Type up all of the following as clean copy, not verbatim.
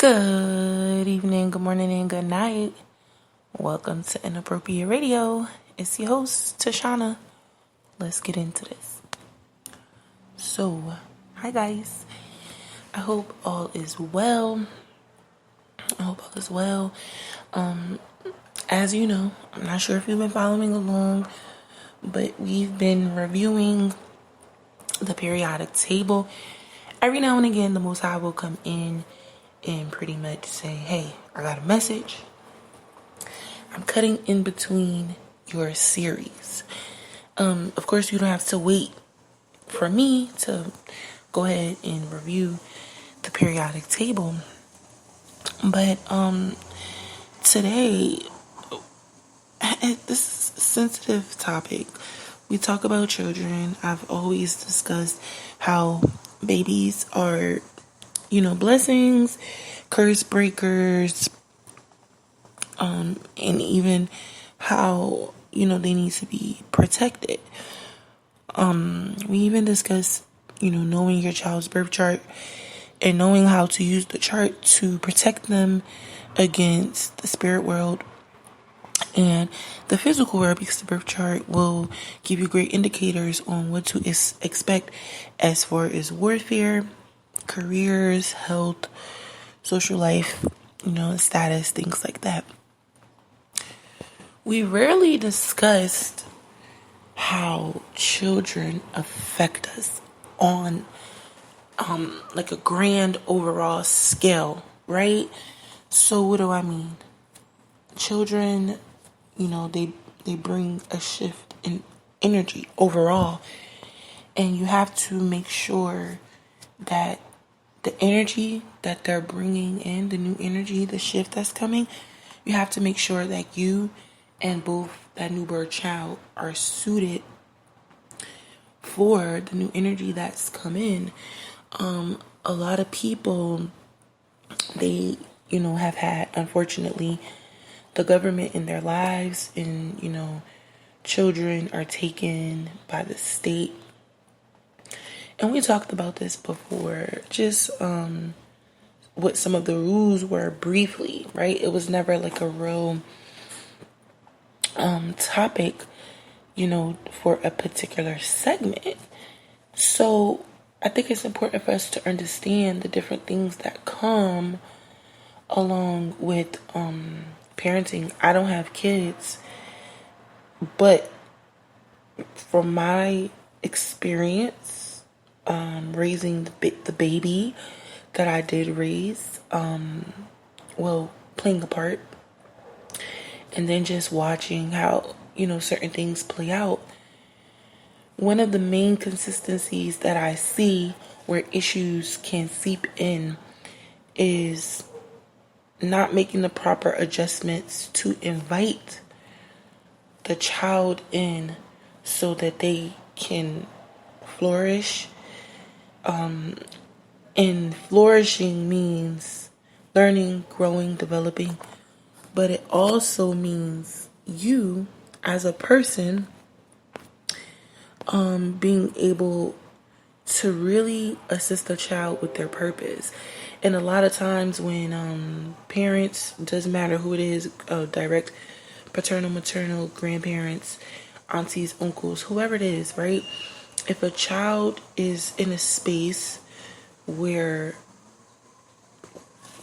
Good evening, good morning, and good night. Welcome to Inappropriate Radio. It's your host, Tashana. Let's get into this. So, hi guys. I hope all is well. As you know, I'm not sure if you've been following along, but we've been reviewing the periodic table. Every now and again, the Most High will come in and pretty much say, hey, I got a message. I'm cutting in between your series. Of course, you don't have to wait for me to go ahead and review the periodic table. But today, this is a sensitive topic. We talk about children. I've always discussed how babies are, blessings, curse breakers, and even how, they need to be protected. We even discuss, knowing your child's birth chart and knowing how to use the chart to protect them against the spirit world and the physical world, because the birth chart will give you great indicators on what to expect as far as warfare, careers, health, social life, status, things like that. We rarely discussed how children affect us on like a grand overall scale, right? So what do I mean? Children, they bring a shift in energy overall, and you have to make sure that the energy that they're bringing in, the new energy, the shift that's coming, you have to make sure that you and both that newborn child are suited for the new energy that's come in. A lot of people, they, have had, unfortunately, the government in their lives, and, children are taken by the state. And we talked about this before, just what some of the rules were briefly, right? It was never like a real topic, for a particular segment. So I think it's important for us to understand the different things that come along with parenting. I don't have kids, but from my experience raising the baby that I did raise, playing a part, and then just watching how, certain things play out. One of the main consistencies that I see where issues can seep in is not making the proper adjustments to invite the child in so that they can flourish. And flourishing means learning, growing, developing, but it also means you as a person being able to really assist the child with their purpose. And a lot of times when parents, doesn't matter who it is, direct paternal, maternal, grandparents, aunties, uncles, whoever it is, right? If a child is in a space where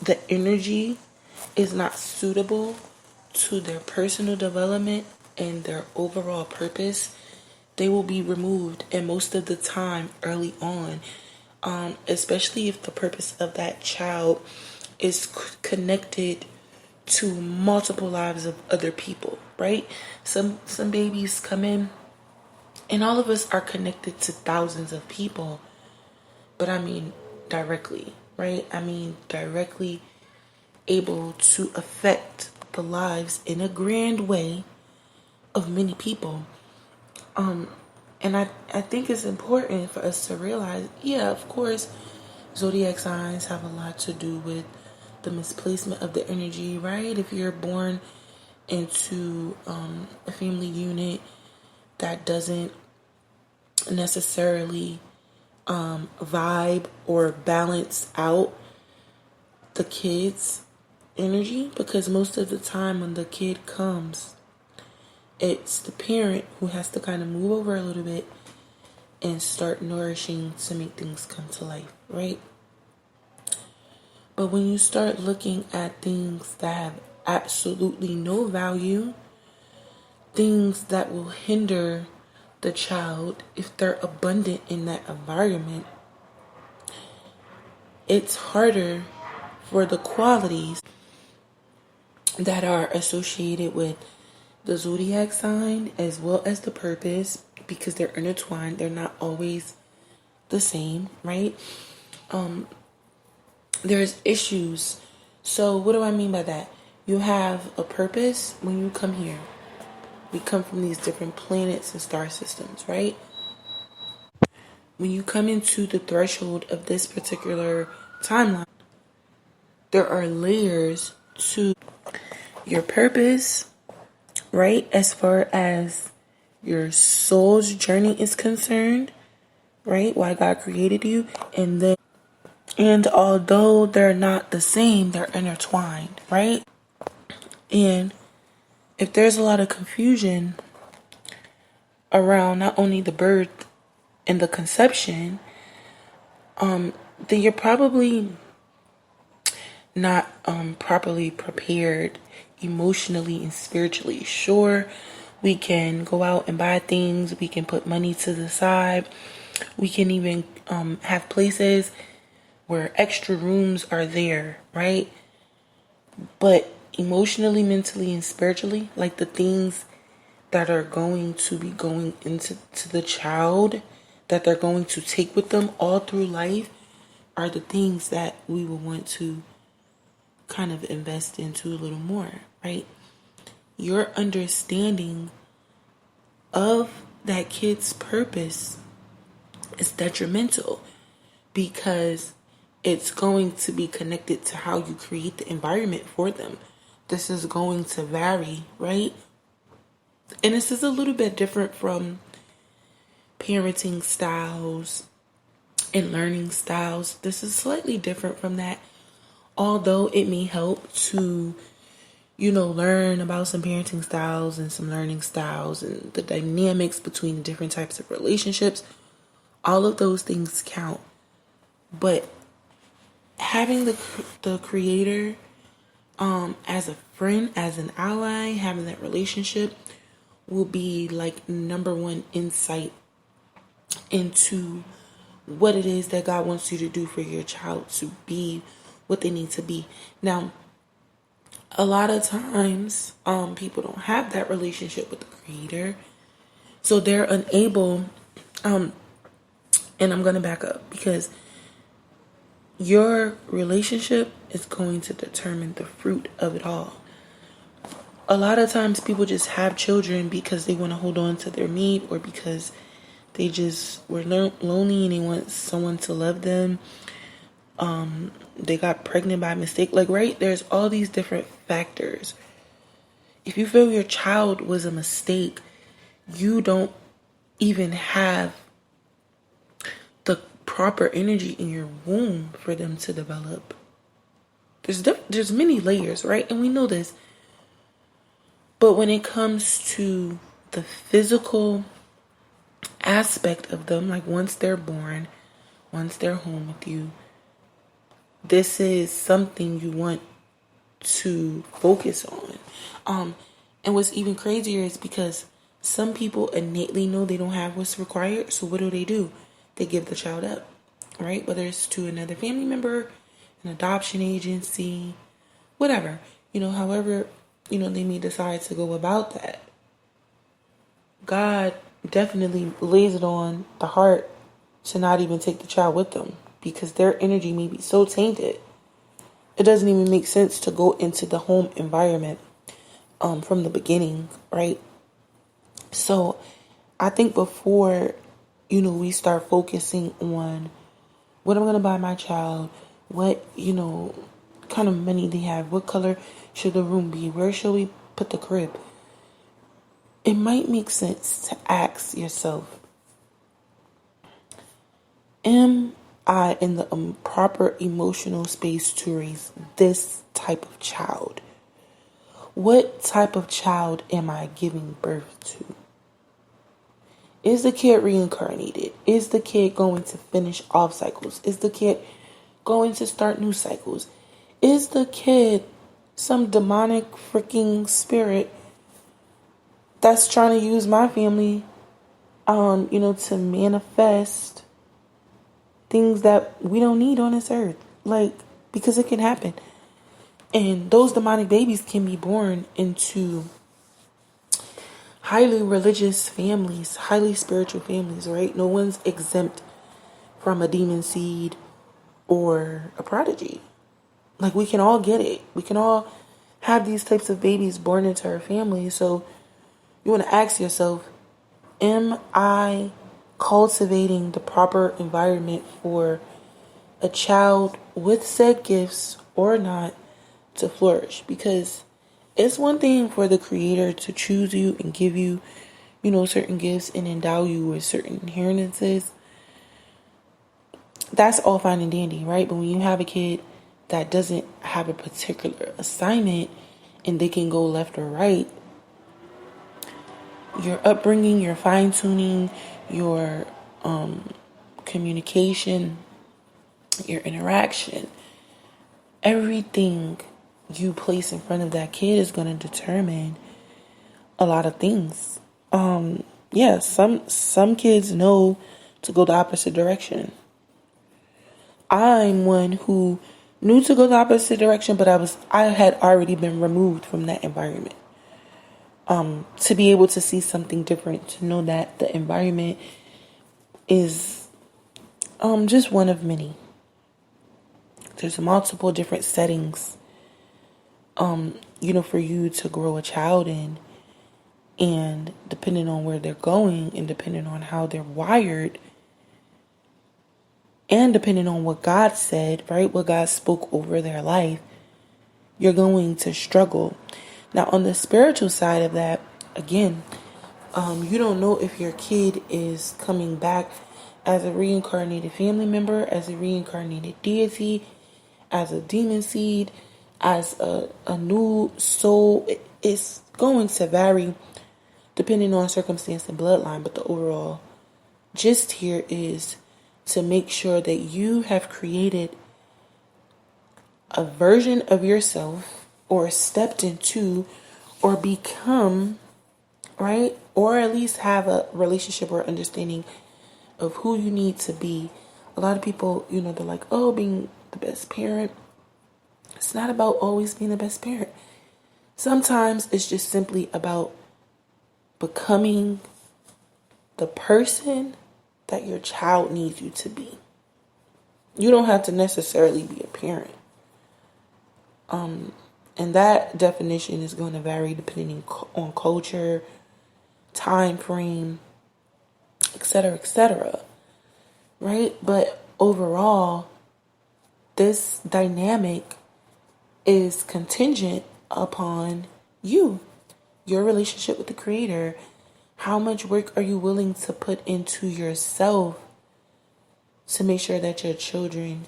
the energy is not suitable to their personal development and their overall purpose, they will be removed, and most of the time early on, especially if the purpose of that child is connected to multiple lives of other people, right? Some babies come in, and all of us are connected to thousands of people, but I mean directly, right? I mean directly able to affect the lives in a grand way of many people. And I think it's important for us to realize, yeah, of course, zodiac signs have a lot to do with the misplacement of the energy, right? If you're born into a family unit that doesn't necessarily vibe or balance out the kid's energy, because most of the time when the kid comes, it's the parent who has to kind of move over a little bit and start nourishing to make things come to life, right? But when you start looking at things that have absolutely no value, things that will hinder the child if they're abundant in that environment, it's harder for the qualities that are associated with the zodiac sign as well as the purpose, because they're intertwined. They're not always the same, right? There's issues. So what do I mean by that? You have a purpose when you come here. We come from these different planets and star systems, right? When you come into the threshold of this particular timeline, there are layers to your purpose, right? As far as your soul's journey is concerned, right? Why God created you. And although they're not the same, they're intertwined, right? And if there's a lot of confusion around not only the birth and the conception, then you're probably not properly prepared emotionally and spiritually. Sure, we can go out and buy things, we can put money to the side, we can even have places where extra rooms are there, right? But emotionally, mentally, and spiritually, like the things that are going to be going into the child, that they're going to take with them all through life, are the things that we will want to kind of invest into a little more, right? Your understanding of that kid's purpose is detrimental, because it's going to be connected to how you create the environment for them. This is going to vary, right? And this is a little bit different from parenting styles and learning styles. This is slightly different from that. Although it may help to, learn about some parenting styles and some learning styles and the dynamics between the different types of relationships, all of those things count. But having the creator as a friend, as an ally, having that relationship will be like number one insight into what it is that God wants you to do for your child to be what they need to be. Now, a lot of times, people don't have that relationship with the creator, so they're unable, and I'm going to back up, because your relationship is going to determine the fruit of it all. A lot of times people just have children because they want to hold on to their need, or because they just were lonely and they want someone to love them. They got pregnant by mistake. Right? There's all these different factors. If you feel your child was a mistake, you don't even have the proper energy in your womb for them to develop. There's many layers, right? And we know this. But when it comes to the physical aspect of them, like once they're born, once they're home with you, this is something you want to focus on. And what's even crazier is because some people innately know they don't have what's required. So what do? They give the child up, right? Whether it's to another family member, an adoption agency, whatever. However, they may decide to go about that. God definitely lays it on the heart to not even take the child with them, because their energy may be so tainted. It doesn't even make sense to go into the home environment from the beginning, right? So I think before, we start focusing on what I'm going to buy my child, what, kind of money they have, what color should the room be, where should we put the crib, it might make sense to ask yourself, am I in the proper emotional space to raise this type of child? What type of child am I giving birth to? Is the kid reincarnated? Is the kid going to finish off cycles? Is the kid going to start new cycles? Is the kid some demonic freaking spirit that's trying to use my family, to manifest things that we don't need on this earth? Like, because it can happen. And those demonic babies can be born into highly religious families, highly spiritual families, right? No one's exempt from a demon seed or a prodigy. Like, we can all get it. We can all have these types of babies born into our family. So you want to ask yourself, am I cultivating the proper environment for a child with said gifts or not to flourish? Because it's one thing for the Creator to choose you and give you, certain gifts and endow you with certain inheritances. That's all fine and dandy, right? But when you have a kid that doesn't have a particular assignment and they can go left or right, your upbringing, your fine-tuning, your communication, your interaction, everything you place in front of that kid is going to determine a lot of things. Some kids know to go the opposite direction. I'm one who knew to go the opposite direction, but I had already been removed from that environment. To be able to see something different, to know that the environment is just one of many. There's multiple different settings, for you to grow a child in. And depending on where they're going and depending on how they're wired and depending on what God said, right, what God spoke over their life, you're going to struggle. Now, on the spiritual side of that, again, you don't know if your kid is coming back as a reincarnated family member, as a reincarnated deity, as a demon seed, as a new soul. It's going to vary depending on circumstance and bloodline. But the overall gist here is to make sure that you have created a version of yourself or stepped into or become, right? Or at least have a relationship or understanding of who you need to be. A lot of people, they're like, oh, being the best parent. It's not about always being the best parent. Sometimes it's just simply about becoming the person that your child needs you to be. You don't have to necessarily be a parent. And that definition is going to vary depending on culture, time frame, etc., right? But overall, this dynamic is contingent upon you, your relationship with the Creator. How much work are you willing to put into yourself to make sure that your children,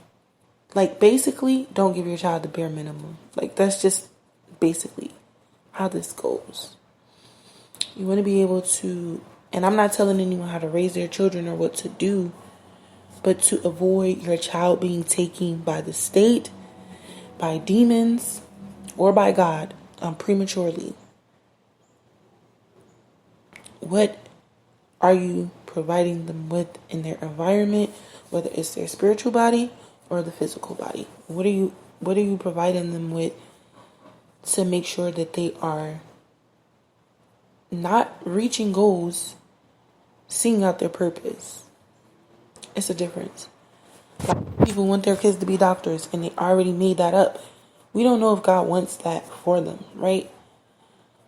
basically, don't give your child the bare minimum. That's just basically how this goes. You want to be able to, and I'm not telling anyone how to raise their children or what to do, but to avoid your child being taken by the state, by demons, or by God prematurely. What are you providing them with in their environment, whether it's their spiritual body or the physical body? What are you providing them with to make sure that they are not reaching goals, seeing out their purpose? It's a difference. People want their kids to be doctors and they already made that up. We don't know if God wants that for them, right?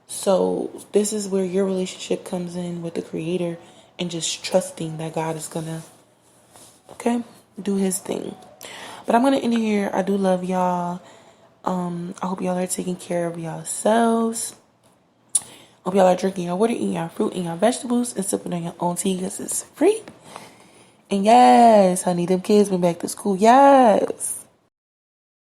So this is where your relationship comes in with the Creator and just trusting that God is gonna, do His thing. But I'm gonna end here. I do love y'all. I hope y'all are taking care of yourselves. Hope y'all are drinking your water, eating your fruit, and your vegetables, and sipping on your own tea because it's free. And yes, honey, them kids went back to school. Yes.